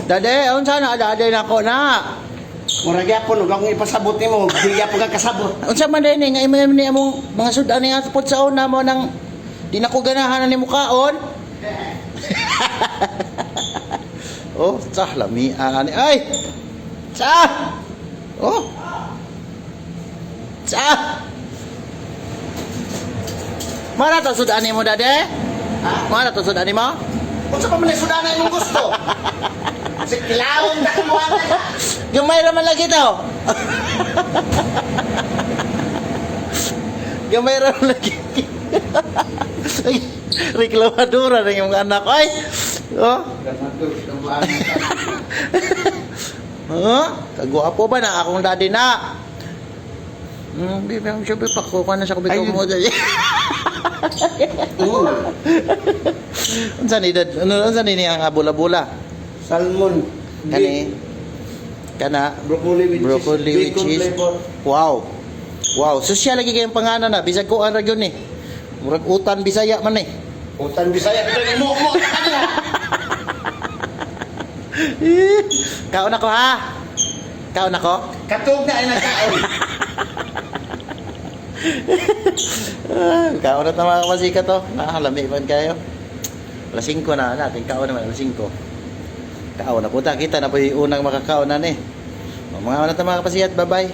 Dade, unsa na dade nako na. Murag yapon ug akong ipasabot nimo, di yapon ka kasabot. Unsa man din nga imo ni among mga sudan nga pud sa una mo nang di na ko ganahan ni mukaon. Oh, tsah lamian ay. Tsah. Oh. Tsah. Mana to sudan mo dade? Ha? Mana to sudan mo? Unsa pa man ni sudana imong gusto? Si kilawon na mo ana. Gamay raman lagi to. Gamay raman lagi. Ay, reklamadora na yung anak ko. Ay, oh. Huh? Kagwapo ba na akong daddy na? Bibang sabi pakuha na sa kubito mo dali. Unsa ni dad? Unsa ni ang abula-bula? Salmon. Kani kana Broccoli with cheese. Wow. Wow, sosyal lagi kayong pangalan na bisag ko ang ragyon ni. Murag utan Bisaya man eh. Utan Bisaya pero mo kanila. Kaon ako ha. Kaon ako. Katog na ay nagkaon. Kaon na tama ka to. Nakalami man kayo. Alas 5 na natin kaon naman alas 5. Kaon na punta kita na po yung unang makakaon na ni. Mga na tama kapasiyat. Bye bye.